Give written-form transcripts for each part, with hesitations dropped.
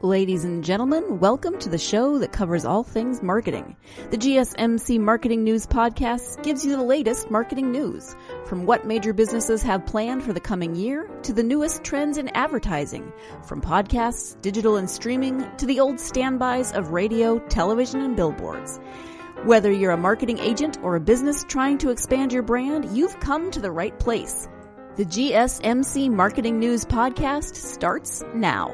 Ladies and gentlemen, welcome to the show that covers all things marketing. The GSMC Marketing News Podcast gives you the latest marketing news, from what major businesses have planned for the coming year to the newest trends in advertising, from podcasts, digital and streaming, to the old standbys of radio, television, and billboards. Whether you're a marketing agent or a business trying to expand your brand, you've come to the right place. The GSMC Marketing News Podcast starts now.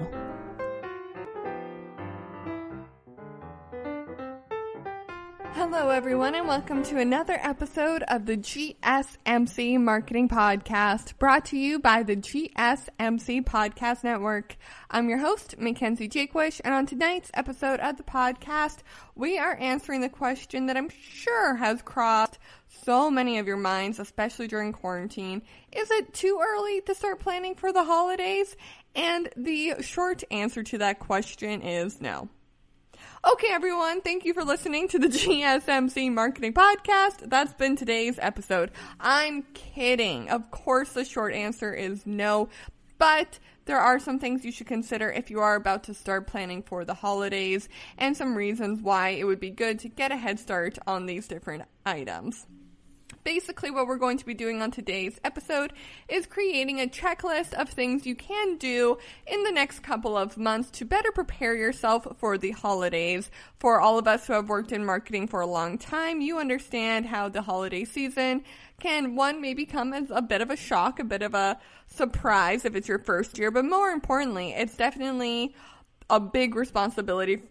Hello everyone and welcome to another episode of the GSMC Marketing Podcast, brought to you by the GSMC Podcast Network. I'm your host, Mackenzie Jakewish, and on tonight's episode of the podcast, we are answering the question that I'm sure has crossed so many of your minds, especially during quarantine. Is it too early to start planning for the holidays? And the short answer to that question is no. Okay, everyone, thank you for listening to the GSMC Marketing Podcast. That's been today's episode. I'm kidding. Of course, the short answer is no, but there are some things you should consider if you are about to start planning for the holidays, and some reasons why it would be good to get a head start on these different items. Basically, what we're going to be doing on today's episode is creating a checklist of things you can do in the next couple of months to better prepare yourself for the holidays. For all of us who have worked in marketing for a long time, you understand how the holiday season can, maybe come as a bit of a shock, a bit of a surprise if it's your first year, but more importantly, it's definitely a big responsibility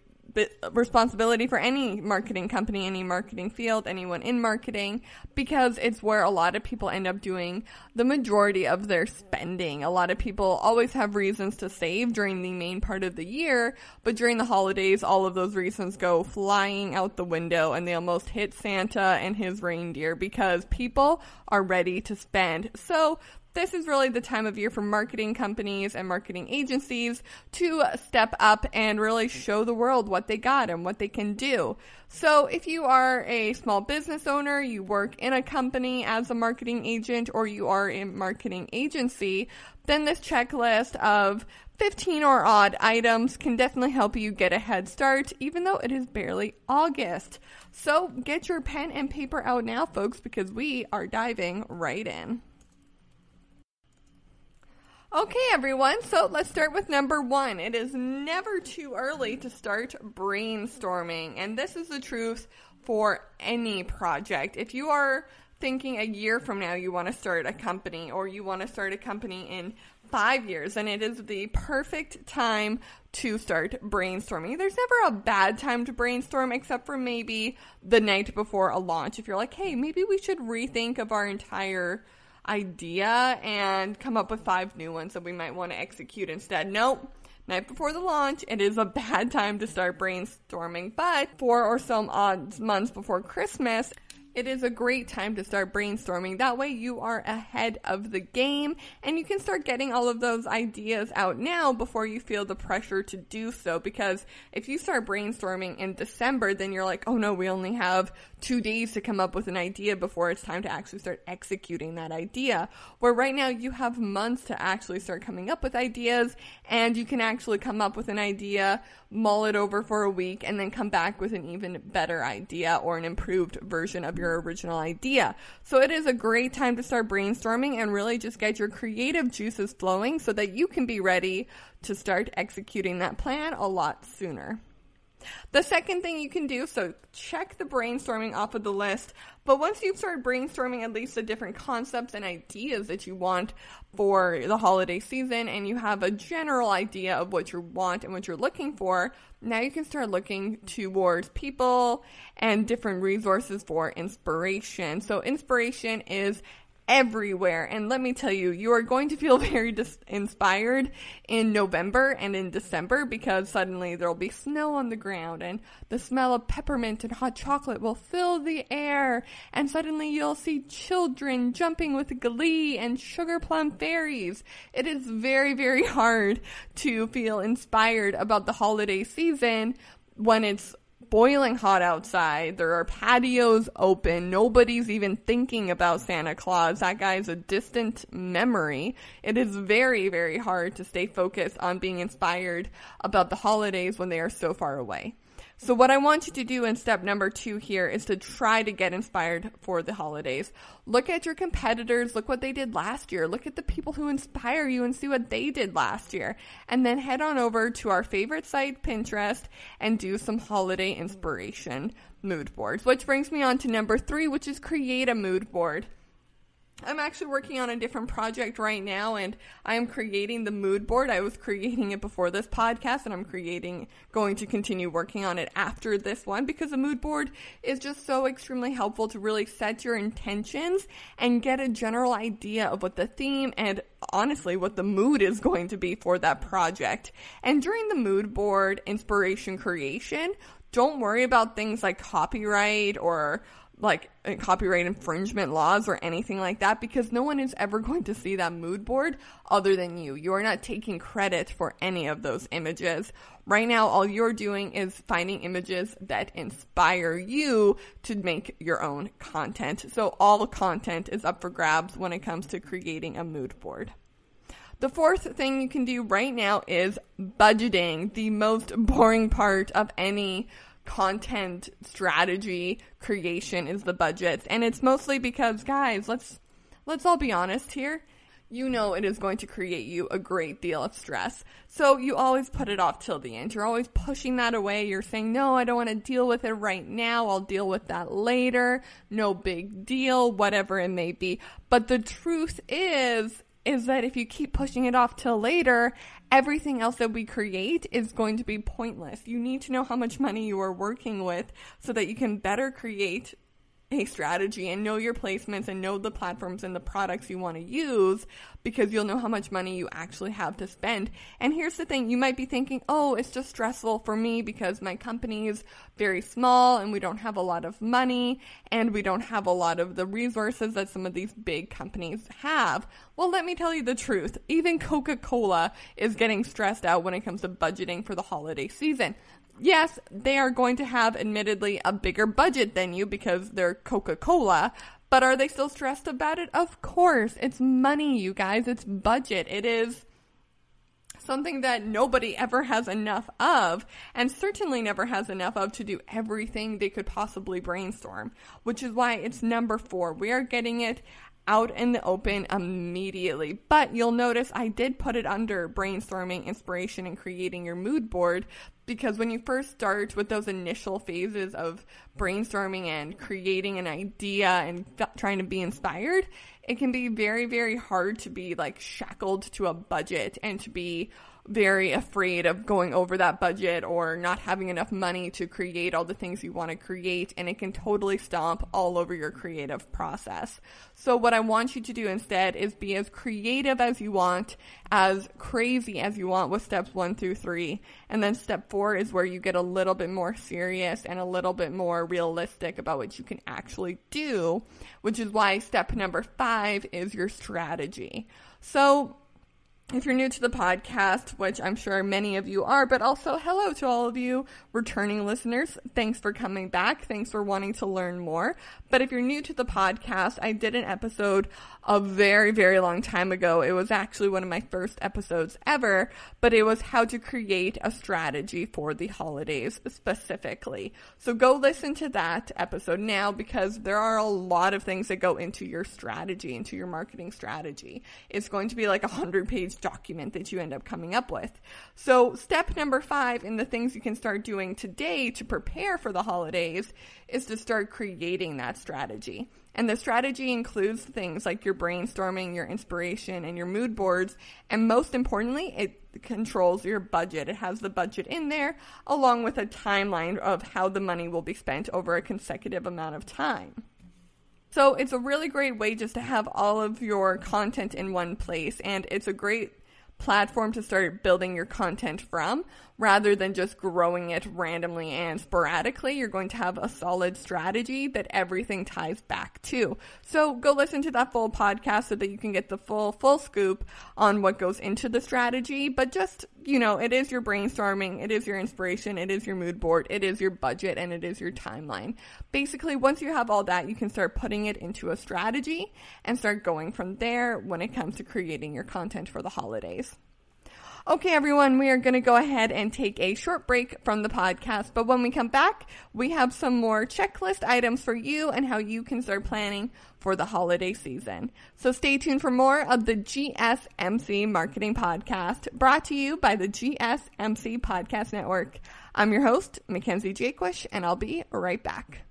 for any marketing company, any marketing field, anyone in marketing, because it's where a lot of people end up doing the majority of their spending. A lot of people always have reasons to save during the main part of the year, but during the holidays, all of those reasons go flying out the window and they almost hit Santa and his reindeer because people are ready to spend. So this is really the time of year for marketing companies and marketing agencies to step up and really show the world what they got and what they can do. So if you are a small business owner, you work in a company as a marketing agent, or you are a marketing agency, then this checklist of 15 or odd items can definitely help you get a head start, even though it is barely August. So get your pen and paper out now, folks, because we are diving right in. Okay, everyone, so let's start with number one. It is never too early to start brainstorming, and this is the truth for any project. If you are thinking a year from now you want to start a company, or you want to start a company in 5 years, then it is the perfect time to start brainstorming. There's never a bad time to brainstorm, except for maybe the night before a launch. If you're like, hey, maybe we should rethink of our entire idea and come up with 5 new ones that we might want to execute instead. Nope. Night before the launch, it is a bad time to start brainstorming, but 4 or so odd months before Christmas, it is a great time to start brainstorming. That way you are ahead of the game and you can start getting all of those ideas out now before you feel the pressure to do so. Because if you start brainstorming in December, then you're like, oh no, we only have 2 days to come up with an idea before it's time to actually start executing that idea. Where right now you have months to actually start coming up with ideas, and you can actually come up with an idea, mull it over for a week, and then come back with an even better idea or an improved version of your original idea. So it is a great time to start brainstorming and really just get your creative juices flowing so that you can be ready to start executing that plan a lot sooner. The second thing you can do, so check the brainstorming off of the list, but once you've started brainstorming at least the different concepts and ideas that you want for the holiday season, and you have a general idea of what you want and what you're looking for, now you can start looking towards people and different resources for inspiration. So inspiration is everywhere, and let me tell you, you are going to feel very inspired in November and in December, because suddenly there will be snow on the ground and the smell of peppermint and hot chocolate will fill the air, and suddenly you'll see children jumping with glee and sugar plum fairies. It is very, very hard to feel inspired about the holiday season when it's boiling hot outside. There are patios open. Nobody's even thinking about Santa Claus. That guy's a distant memory. It is very, very hard to stay focused on being inspired about the holidays when they are so far away. So what I want you to do in step number 2 here is to try to get inspired for the holidays. Look at your competitors. Look what they did last year. Look at the people who inspire you and see what they did last year. And then head on over to our favorite site, Pinterest, and do some holiday inspiration mood boards. Which brings me on to number 3, which is create a mood board. I'm actually working on a different project right now, and I am creating the mood board. I was creating it before this podcast, and I'm going to continue working on it after this one, because the mood board is just so extremely helpful to really set your intentions and get a general idea of what the theme and honestly what the mood is going to be for that project. And during the mood board inspiration creation, don't worry about things like copyright or like copyright infringement laws or anything like that, because no one is ever going to see that mood board other than you. You are not taking credit for any of those images. Right now, all you're doing is finding images that inspire you to make your own content. So all content is up for grabs when it comes to creating a mood board. The 4th thing you can do right now is budgeting, the most boring part of any content strategy creation is the budget. And it's mostly because, guys, let's all be honest here. You know it is going to create you a great deal of stress. So you always put it off till the end. You're always pushing that away. You're saying, no, I don't want to deal with it right now. I'll deal with that later. No big deal, whatever it may be. But the truth is that if you keep pushing it off till later, everything else that we create is going to be pointless. You need to know how much money you are working with so that you can better create a strategy and know your placements and know the platforms and the products you want to use, because you'll know how much money you actually have to spend. And here's the thing, you might be thinking, oh, it's just stressful for me because my company is very small and we don't have a lot of money and we don't have a lot of the resources that some of these big companies have. Well, let me tell you the truth. Even Coca-Cola is getting stressed out when it comes to budgeting for the holiday season. Yes, they are going to have, admittedly, a bigger budget than you because they're Coca-Cola, but are they still stressed about it? Of course. It's money, you guys. It's budget. It is something that nobody ever has enough of, and certainly never has enough of to do everything they could possibly brainstorm, which is why it's number 4. We are getting it out in the open immediately. But you'll notice I did put it under brainstorming, inspiration, and creating your mood board, because when you first start with those initial phases of brainstorming and creating an idea and trying to be inspired, it can be very, very hard to be like shackled to a budget and to be very afraid of going over that budget or not having enough money to create all the things you want to create, and it can totally stomp all over your creative process. So what I want you to do instead is be as creative as you want, as crazy as you want with steps 1 through 3, and then step 4 is where you get a little bit more serious and a little bit more realistic about what you can actually do, which is why step number 5 is your strategy. So if you're new to the podcast, which I'm sure many of you are, but also hello to all of you returning listeners. Thanks for coming back. Thanks for wanting to learn more. But if you're new to the podcast, I did an episode a very, very long time ago. It was actually one of my first episodes ever, but it was how to create a strategy for the holidays specifically. So go listen to that episode now, because there are a lot of things that go into your strategy, into your marketing strategy. It's going to be like a 100-page document that you end up coming up with. So step number 5 in the things you can start doing today to prepare for the holidays is to start creating that strategy. And the strategy includes things like your brainstorming, your inspiration, and your mood boards. And most importantly, it controls your budget. It has the budget in there, along with a timeline of how the money will be spent over a consecutive amount of time. So it's a really great way just to have all of your content in one place, and it's a great platform to start building your content from, rather than just growing it randomly and sporadically. You're going to have a solid strategy that everything ties back to. So go listen to that full podcast so that you can get the full scoop on what goes into the strategy. But just it is your brainstorming, it is your inspiration, it is your mood board, it is your budget, and it is your timeline. Basically, once you have all that, you can start putting it into a strategy and start going from there when it comes to creating your content for the holidays. Okay, everyone, we are going to go ahead and take a short break from the podcast, but when we come back, we have some more checklist items for you and how you can start planning for the holiday season. So stay tuned for more of the GSMC Marketing Podcast, brought to you by the GSMC Podcast Network. I'm your host, Mackenzie Jaquish, and I'll be right back.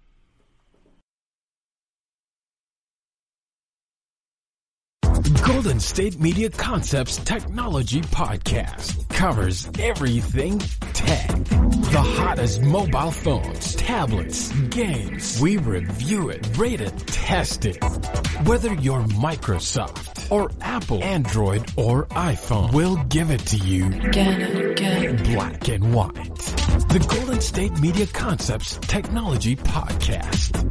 Golden State Media Concepts Technology Podcast covers everything tech. The hottest mobile phones, tablets, games. We review it, rate it, test it. Whether you're Microsoft or Apple, Android or iPhone, we'll give it to you black and white. The Golden State Media Concepts Technology Podcast.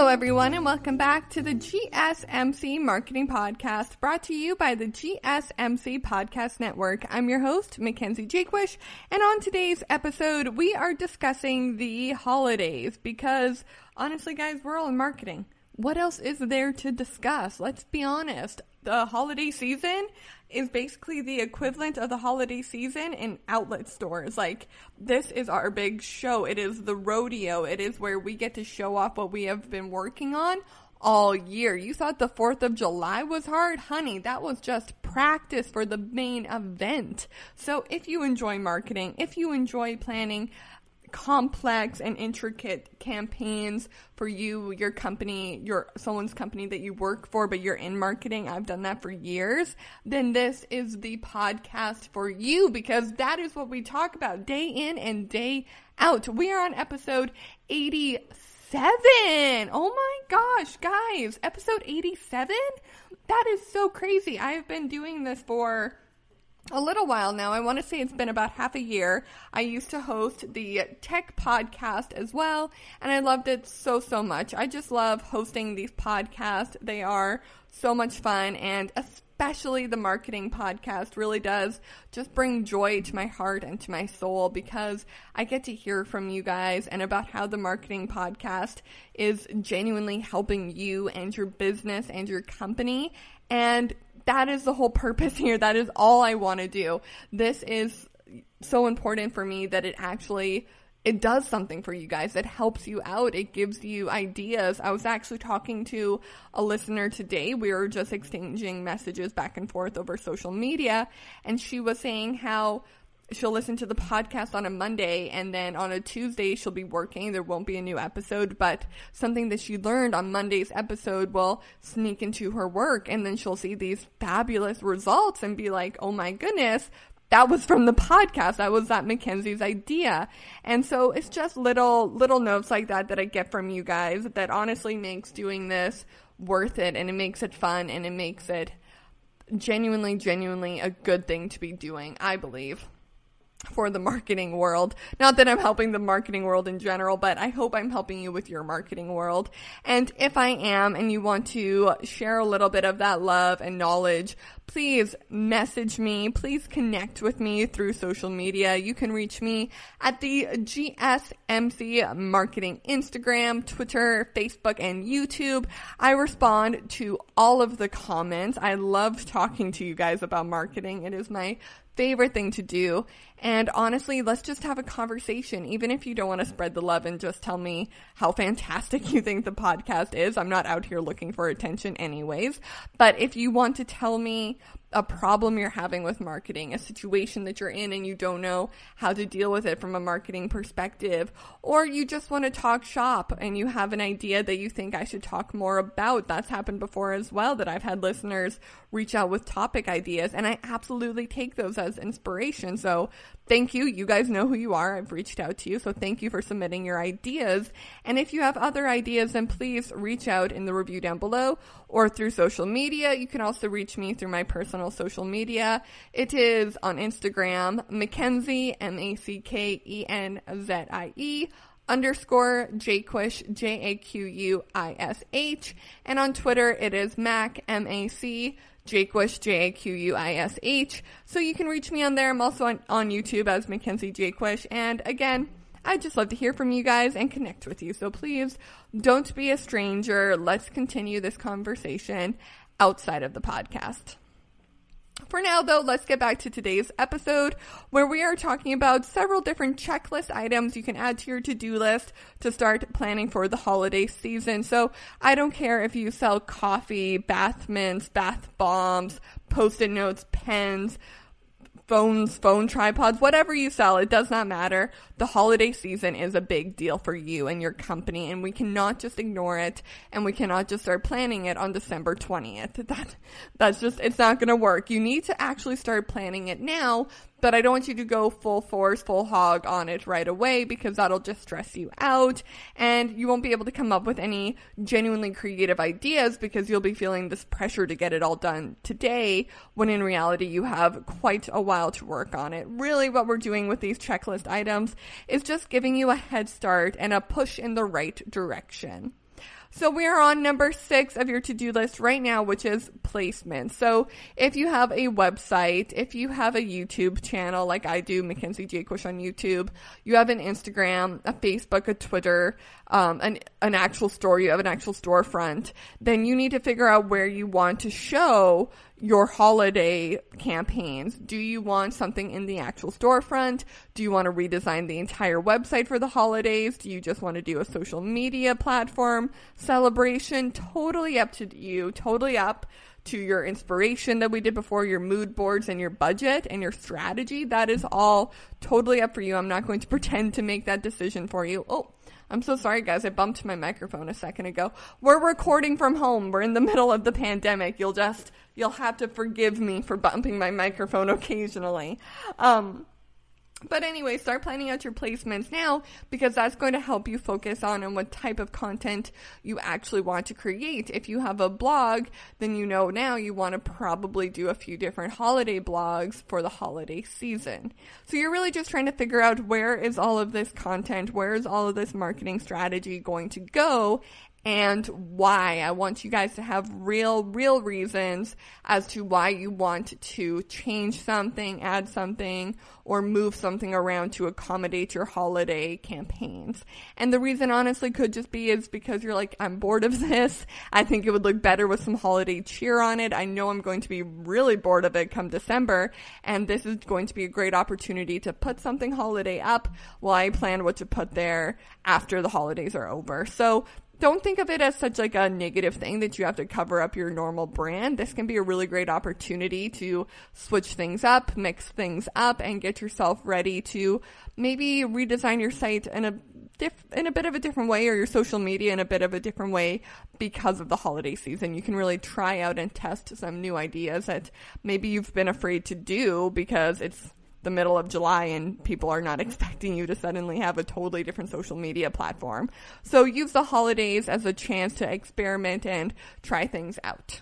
Everyone, and welcome back to the GSMC Marketing Podcast, brought to you by the GSMC Podcast Network. I'm your host, Mackenzie Jaquish, and on today's episode, we are discussing the holidays because, honestly, guys, we're all in marketing. What else is there to discuss? Let's be honest. The holiday season is basically the equivalent of the holiday season in outlet stores. Like, this is our big show. It is the rodeo. It is where we get to show off what we have been working on all year. You thought the 4th of July was hard? Honey, that was just practice for the main event. So if you enjoy marketing, if you enjoy planning complex and intricate campaigns for you, your company, someone's company that you work for, but you're in marketing, I've done that for years, then this is the podcast for you, because that is what we talk about day in and day out. We are on episode 87. Oh my gosh, guys, episode 87? That is so crazy. I have been doing this for a little while now. I want to say it's been about half a year. I used to host the tech podcast as well, and I loved it so much. I just love hosting these podcasts. They are so much fun, and especially the marketing podcast really does just bring joy to my heart and to my soul, because I get to hear from you guys and about how the marketing podcast is genuinely helping you and your business and your company, and that is the whole purpose here. That is all I want to do. This is so important for me that it does something for you guys. It helps you out. It gives you ideas. I was actually talking to a listener today. We were just exchanging messages back and forth over social media, and she was saying how she'll listen to the podcast on a Monday, and then on a Tuesday she'll be working. There won't be a new episode, but something that she learned on Monday's episode will sneak into her work, and then she'll see these fabulous results and be like, oh my goodness, that was from the podcast. That was Mackenzie's idea. And so it's just little notes like that I get from you guys that honestly makes doing this worth it, and it makes it fun, and it makes it genuinely a good thing to be doing, I believe, for the marketing world. Not that I'm helping the marketing world in general, but I hope I'm helping you with your marketing world. And if I am, and you want to share a little bit of that love and knowledge, please message me. Please connect with me through social media. You can reach me at the GSMC Marketing Instagram, Twitter, Facebook, and YouTube. I respond to all of the comments. I love talking to you guys about marketing. It is my favorite thing to do. And honestly, let's just have a conversation. Even if you don't want to spread the love and just tell me how fantastic you think the podcast is, I'm not out here looking for attention anyways. But if you want to tell me a problem you're having with marketing, a situation that you're in and you don't know how to deal with it from a marketing perspective, or you just want to talk shop and you have an idea that you think I should talk more about. That's happened before as well, that I've had listeners reach out with topic ideas, and I absolutely take those as inspiration. So thank you. You guys know who you are. I've reached out to you. So thank you for submitting your ideas. And if you have other ideas, then please reach out in the review down below or through social media. You can also reach me through my personal social media. It is on Instagram, Mackenzie, Mackenzie _Jaquish, Jaquish. And on Twitter, it is Mac, Mac, Jaquish, Jaquish. So you can reach me on there. I'm also on YouTube as Mackenzie Jaquish. And again, I'd just love to hear from you guys and connect with you. So please don't be a stranger. Let's continue this conversation outside of the podcast. For now, though, let's get back to today's episode, where we are talking about several different checklist items you can add to your to-do list to start planning for the holiday season. So I don't care if you sell coffee, bath mints, bath bombs, Post-it notes, pens, phones, phone tripods, whatever you sell, it does not matter. The holiday season is a big deal for you and your company, and we cannot just ignore it, and we cannot just start planning it on December 20th. That's just, it's not going to work. You need to actually start planning it now, but I don't want you to go full force, full hog on it right away, because that'll just stress you out, and you won't be able to come up with any genuinely creative ideas because you'll be feeling this pressure to get it all done today, when in reality you have quite a while to work on it. Really, what we're doing with these checklist items is just giving you a head start and a push in the right direction. So we are on number 6 of your to-do list right now, which is placement. So if you have a website, if you have a YouTube channel like I do, Mackenzie Jaquish on YouTube, you have an Instagram, a Facebook, a Twitter, an actual store, you have an actual storefront, then you need to figure out where you want to show your holiday campaigns. Do you want something in the actual storefront? Do you want to redesign the entire website for the holidays? Do you just want to do a social media platform celebration? Totally up to you, totally up to your inspiration that we did before, your mood boards and your budget and your strategy. That is all totally up for you. I'm not going to pretend to make that decision for you. Oh, I'm so sorry, guys. I bumped my microphone a second ago. We're recording from home. We're in the middle of the pandemic. You'll have to forgive me for bumping my microphone occasionally. But anyway, start planning out your placements now, because that's going to help you focus on what type of content you actually want to create. If you have a blog, then you know now you want to probably do a few different holiday blogs for the holiday season. So you're really just trying to figure out, where is all of this content, where is all of this marketing strategy going to go, and why. I want you guys to have real reasons as to why you want to change something, add something, or move something around to accommodate your holiday campaigns. And the reason honestly could just be is because you're like, I'm bored of this. I think it would look better with some holiday cheer on it. I know I'm going to be really bored of it come December, and this is going to be a great opportunity to put something holiday up while I plan what to put there after the holidays are over. So don't think of it as such like a negative thing that you have to cover up your normal brand. This can be a really great opportunity to switch things up, mix things up, and get yourself ready to maybe redesign your site in a bit of a different way, or your social media in a bit of a different way because of the holiday season. You can really try out and test some new ideas that maybe you've been afraid to do because it's the middle of July and people are not expecting you to suddenly have a totally different social media platform. So use the holidays as a chance to experiment and try things out.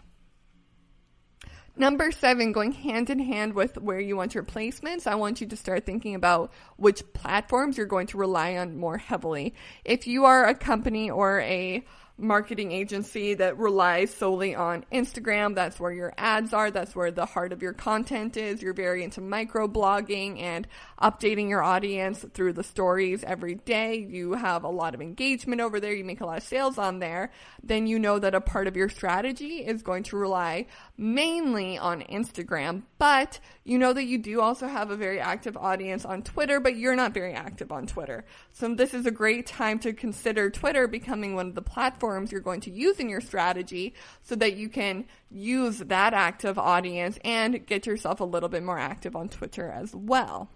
Number 7, going hand in hand with where you want your placements, I want you to start thinking about which platforms you're going to rely on more heavily. If you are a company or a marketing agency that relies solely on Instagram, that's where your ads are, that's where the heart of your content is, you're very into microblogging and updating your audience through the stories every day, you have a lot of engagement over there, you make a lot of sales on there, then you know that a part of your strategy is going to rely mainly on Instagram, but you know that you do also have a very active audience on Twitter, but you're not very active on Twitter. So this is a great time to consider Twitter becoming one of the platforms platforms you're going to use in your strategy so that you can use that active audience and get yourself a little bit more active on Twitter as well.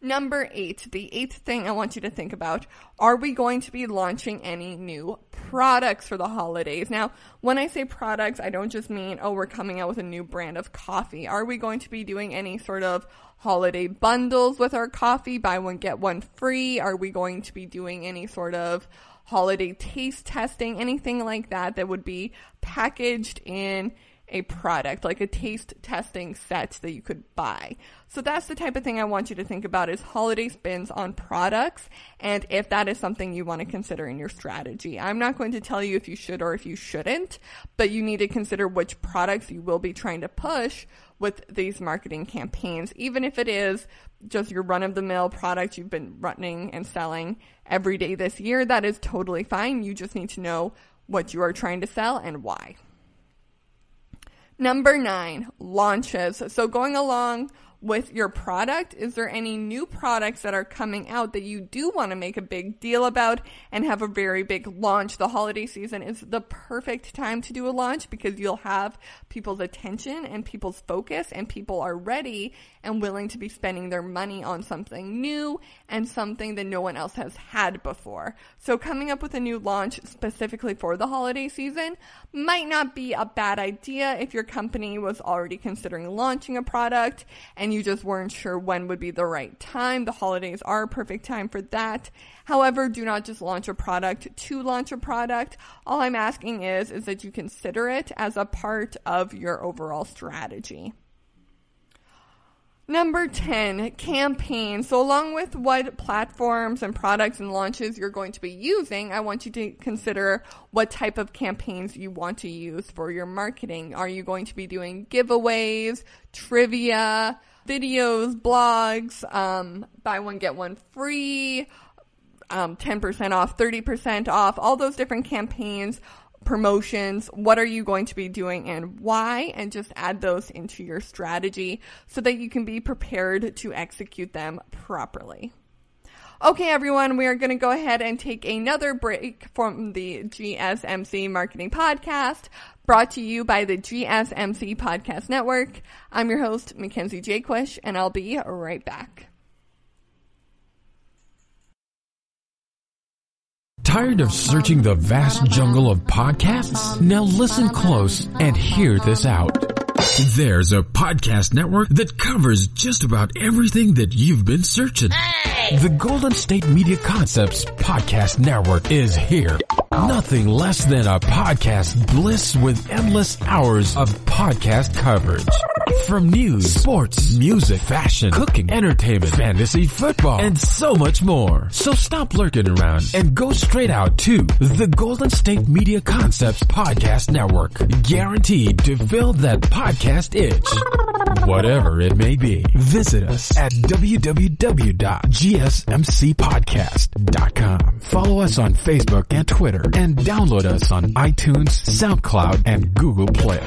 Number 8, the 8th thing I want you to think about, are we going to be launching any new products for the holidays? Now, when I say products, I don't just mean, we're coming out with a new brand of coffee. Are we going to be doing any sort of holiday bundles with our coffee, buy one, get one free? Are we going to be doing any sort of holiday taste testing, anything like that would be packaged in a product, like a taste testing set that you could buy? So that's the type of thing I want you to think about, is holiday spins on products, and if that is something you want to consider in your strategy. I'm not going to tell you if you should or if you shouldn't, but you need to consider which products you will be trying to push with these marketing campaigns. Even if it is just your run-of-the-mill product you've been running and selling every day this year, that is totally fine. You just need to know what you are trying to sell and why. Number 9, launches. So going along with your product, is there any new products that are coming out that you do want to make a big deal about and have a very big launch? The holiday season is the perfect time to do a launch because you'll have people's attention and people's focus, and people are ready and willing to be spending their money on something new and something that no one else has had before. So coming up with a new launch specifically for the holiday season might not be a bad idea if your company was already considering launching a product and you just weren't sure when would be the right time. The holidays are a perfect time for that. However, do not just launch a product to launch a product. All I'm asking is that you consider it as a part of your overall strategy. Number 10, campaigns. So along with what platforms and products and launches you're going to be using, I want you to consider what type of campaigns you want to use for your marketing. Are you going to be doing giveaways, trivia, videos, blogs, buy one, get one free, 10% off, 30% off, all those different campaigns, promotions? What are you going to be doing and why? And just add those into your strategy so that you can be prepared to execute them properly. Okay, everyone, we are going to go ahead and take another break from the GSMC Marketing Podcast, brought to you by the GSMC Podcast Network. I'm your host, Mackenzie Jaquish, and I'll be right back. Tired of searching the vast jungle of podcasts? Now listen close and hear this out. There's a podcast network that covers just about everything that you've been searching. Hey! The Golden State Media Concepts Podcast Network is here. Nothing less than a podcast bliss with endless hours of podcast coverage. From news, sports, music, fashion, cooking, entertainment, fantasy, football, and so much more. So stop lurking around and go straight out to the Golden State Media Concepts Podcast Network. Guaranteed to fill that podcast itch. Whatever it may be. Visit us at www.gsmcpodcast.com. Follow us on Facebook and Twitter, and download us on iTunes, SoundCloud, and Google Play.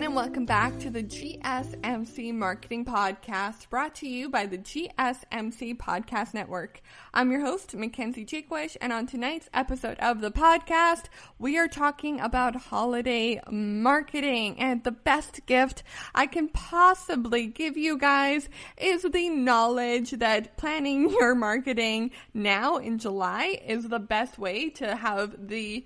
And welcome back to the GSMC Marketing Podcast, brought to you by the GSMC Podcast Network. I'm your host, Mackenzie Jaquish, and on tonight's episode of the podcast, we are talking about holiday marketing, and the best gift I can possibly give you guys is the knowledge that planning your marketing now in July is the best way to have the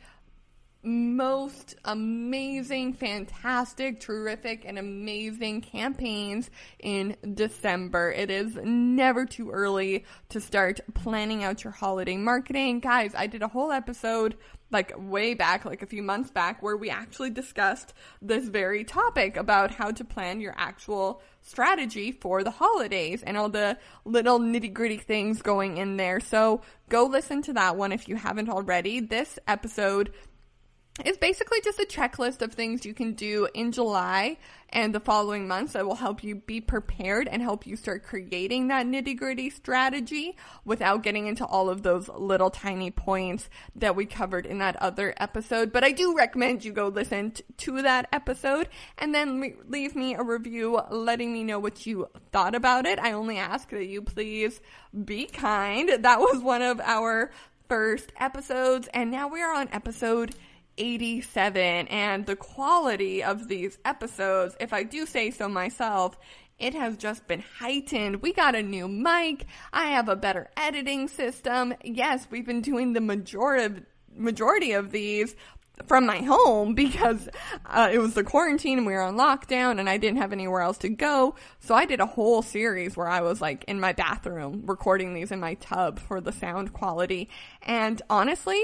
most amazing, fantastic, terrific, and amazing campaigns in December. It is never too early to start planning out your holiday marketing. Guys, I did a whole episode way back, a few months back, where we actually discussed this very topic about how to plan your actual strategy for the holidays and all the little nitty-gritty things going in there. So go listen to that one if you haven't already. This episode is basically just a checklist of things you can do in July and the following months that will help you be prepared and help you start creating that nitty-gritty strategy without getting into all of those little tiny points that we covered in that other episode. But I do recommend you go listen to that episode and then leave me a review letting me know what you thought about it. I only ask that you please be kind. That was one of our first episodes, and now we are on episode 87, and the quality of these episodes, if I do say so myself, it has just been heightened. We got a new mic. I have a better editing system. Yes, we've been doing the majority of these from my home because it was the quarantine and we were on lockdown and I didn't have anywhere else to go. So I did a whole series where I was in my bathroom recording these in my tub for the sound quality. And honestly,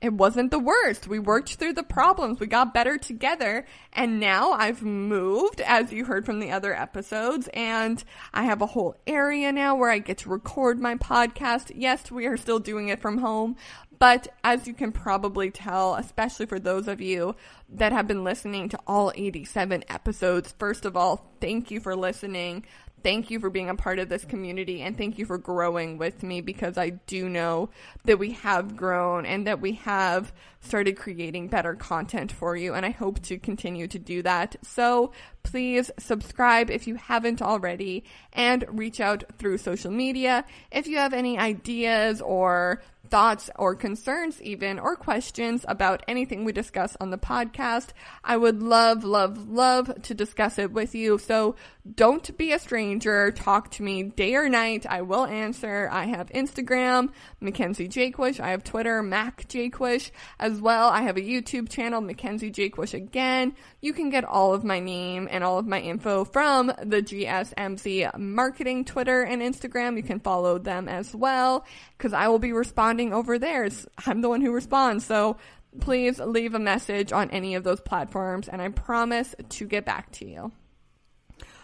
it wasn't the worst. We worked through the problems. We got better together. And now I've moved, as you heard from the other episodes, and I have a whole area now where I get to record my podcast. Yes, we are still doing it from home, but as you can probably tell, especially for those of you that have been listening to all 87 episodes, first of all, thank you for listening. Thank you for being a part of this community, and thank you for growing with me, because I do know that we have grown and that we have started creating better content for you, and I hope to continue to do that. So please subscribe if you haven't already, and reach out through social media if you have any ideas or thoughts or concerns even, or questions about anything we discuss on the podcast. I would love, love, love to discuss it with you. So don't be a stranger. Talk to me day or night. I will answer. I have Instagram, Mackenzie Jaquish. I have Twitter, Mac Jaquish. As well, I have a YouTube channel, Mackenzie Jaquish again. You can get all of my name and all of my info from the GSMC marketing Twitter and Instagram. You can follow them as well, because I will be responding over there. I'm the one who responds. So please leave a message on any of those platforms, and I promise to get back to you.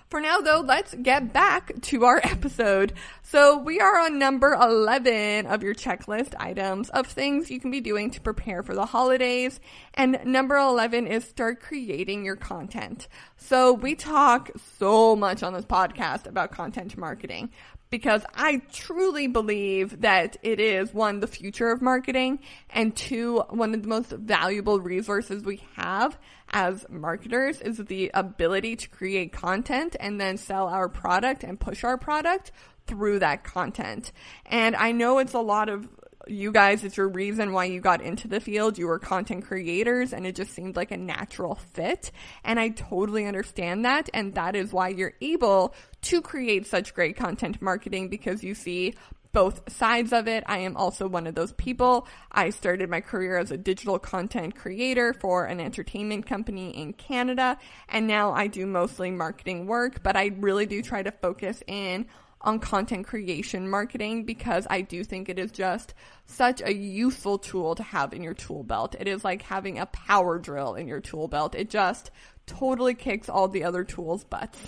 For now, though, let's get back to our episode. So we are on number 11 of your checklist items of things you can be doing to prepare for the holidays. And number 11 is start creating your content. So we talk so much on this podcast about content marketing, because I truly believe that it is, one, the future of marketing, and two, one of the most valuable resources we have as marketers is the ability to create content and then sell our product and push our product through that content. And I know it's a lot of you guys, it's your reason why you got into the field. You were content creators, and it just seemed like a natural fit. And I totally understand that. And that is why you're able to create such great content marketing, because you see both sides of it. I am also one of those people. I started my career as a digital content creator for an entertainment company in Canada, and now I do mostly marketing work, but I really do try to focus in on content creation marketing, because I do think it is just such a useful tool to have in your tool belt. It is like having a power drill in your tool belt. It just totally kicks all the other tools' butts.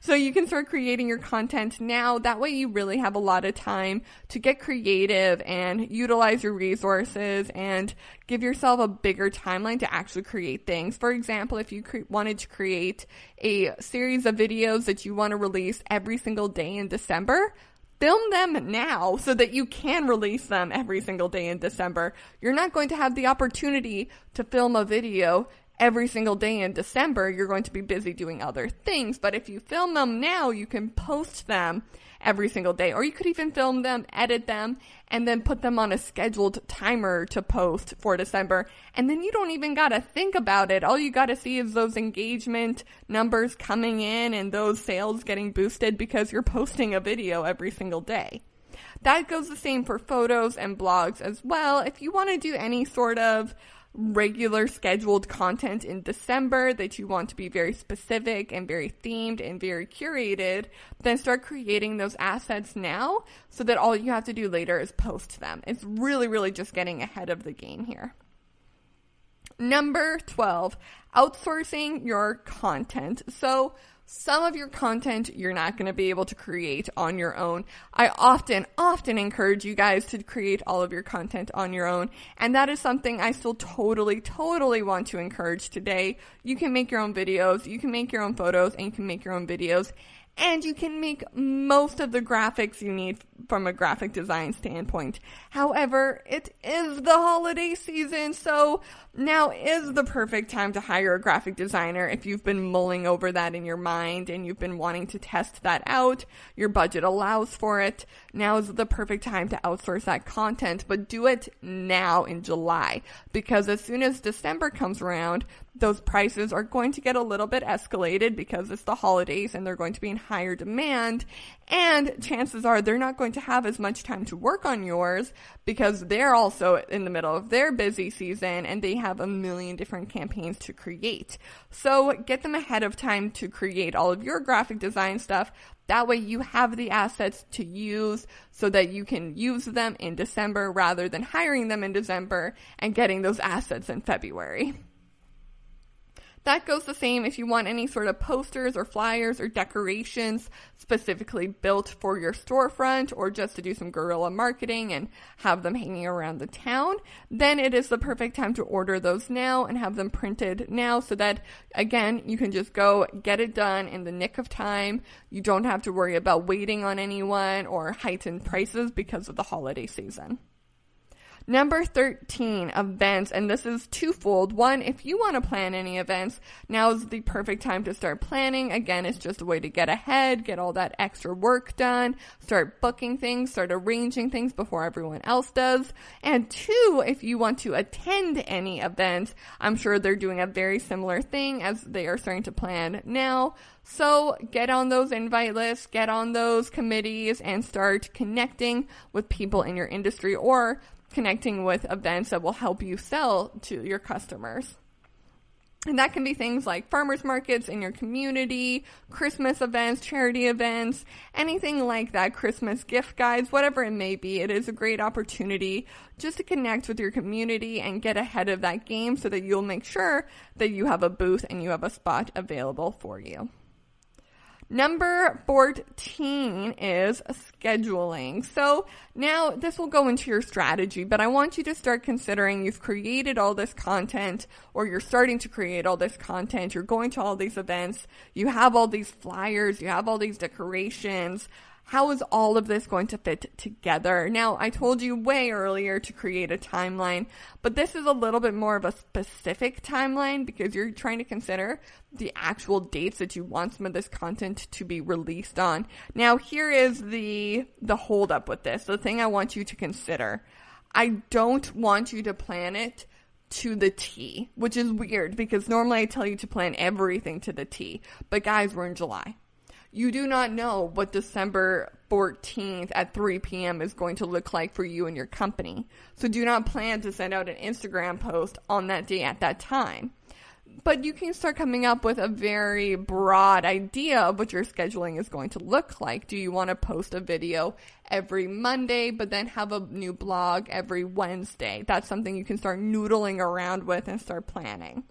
So you can start creating your content now. That way you really have a lot of time to get creative and utilize your resources and give yourself a bigger timeline to actually create things. For example, if you wanted to create a series of videos that you want to release every single day in December, film them now so that you can release them every single day in December. You're not going to have the opportunity to film a video every single day in December. You're going to be busy doing other things. But if you film them now, you can post them every single day. Or you could even film them, edit them, and then put them on a scheduled timer to post for December. And then you don't even got to think about it. All you got to see is those engagement numbers coming in and those sales getting boosted because you're posting a video every single day. That goes the same for photos and blogs as well. If you want to do any sort of regular scheduled content in December that you want to be very specific and very themed and very curated, then start creating those assets now so that all you have to do later is post them. It's really, really just getting ahead of the game here. Number 12, outsourcing your content. So some of your content you're not going to be able to create on your own. I often encourage you guys to create all of your content on your own. And that is something I still totally want to encourage today. You can make your own videos, you can make your own photos, and you can make your own videos. And you can make most of the graphics you need from a graphic design standpoint. However, it is the holiday season, so now is the perfect time to hire a graphic designer if you've been mulling over that in your mind and you've been wanting to test that out. Your budget allows for it. Now is the perfect time to outsource that content, but do it now in July, because as soon as December comes around, those prices are going to get a little bit escalated because it's the holidays and they're going to be in higher demand, and chances are they're not going to have as much time to work on yours because they're also in the middle of their busy season and they have a million different campaigns to create. So get them ahead of time to create all of your graphic design stuff. That way you have the assets to use so that you can use them in December rather than hiring them in December and getting those assets in February. That goes the same if you want any sort of posters or flyers or decorations specifically built for your storefront or just to do some guerrilla marketing and have them hanging around the town. Then it is the perfect time to order those now and have them printed now so that, again, you can just go get it done in the nick of time. You don't have to worry about waiting on anyone or heightened prices because of the holiday season. Number 13, events, and this is twofold. One, if you want to plan any events, now is the perfect time to start planning. Again, it's just a way to get ahead, get all that extra work done, start booking things, start arranging things before everyone else does. And two, if you want to attend any events, I'm sure they're doing a very similar thing as they are starting to plan now. So get on those invite lists, get on those committees, and start connecting with people in your industry or connecting with events that will help you sell to your customers. And that can be things like farmers markets in your community, Christmas events, charity events, anything like that, Christmas gift guides, whatever it may be. It is a great opportunity just to connect with your community and get ahead of that game so that you'll make sure that you have a booth and you have a spot available for you. Number 14 is scheduling. So now this will go into your strategy, but I want you to start considering you've created all this content or you're starting to create all this content. You're going to all these events. You have all these flyers. You have all these decorations. How is all of this going to fit together? Now, I told you way earlier to create a timeline, but this is a little bit more of a specific timeline because you're trying to consider the actual dates that you want some of this content to be released on. Now, here is the hold up with this. The thing I want you to consider. I don't want you to plan it to the T, which is weird because normally I tell you to plan everything to the T. But guys, we're in July. You do not know what December 14th at 3 p.m. is going to look like for you and your company. So do not plan to send out an Instagram post on that day at that time. But you can start coming up with a very broad idea of what your scheduling is going to look like. Do you want to post a video every Monday, but then have a new blog every Wednesday? That's something you can start noodling around with and start planning.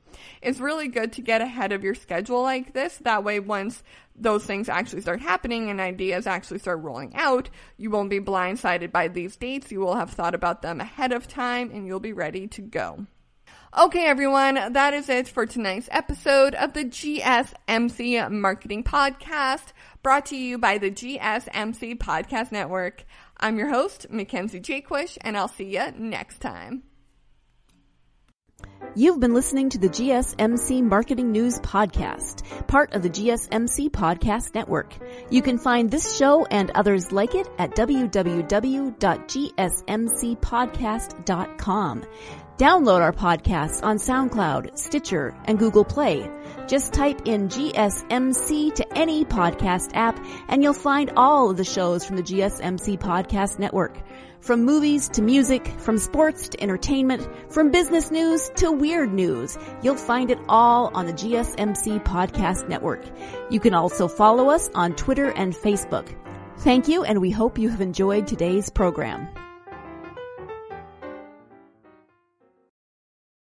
It's really good to get ahead of your schedule like this. That way, once those things actually start happening and ideas actually start rolling out, you won't be blindsided by these dates. You will have thought about them ahead of time and you'll be ready to go. Okay, everyone, that is it for tonight's episode of the GSMC Marketing Podcast, brought to you by the GSMC Podcast Network. I'm your host, Mackenzie Jaquish, and I'll see you next time. You've been listening to the GSMC Marketing News Podcast, part of the GSMC Podcast Network. You can find this show and others like it at www.gsmcpodcast.com. Download our podcasts on SoundCloud, Stitcher, and Google Play. Just type in GSMC to any podcast app and you'll find all of the shows from the GSMC Podcast Network. From movies to music, from sports to entertainment, from business news to weird news, you'll find it all on the GSMC Podcast Network. You can also follow us on Twitter and Facebook. Thank you, and we hope you have enjoyed today's program.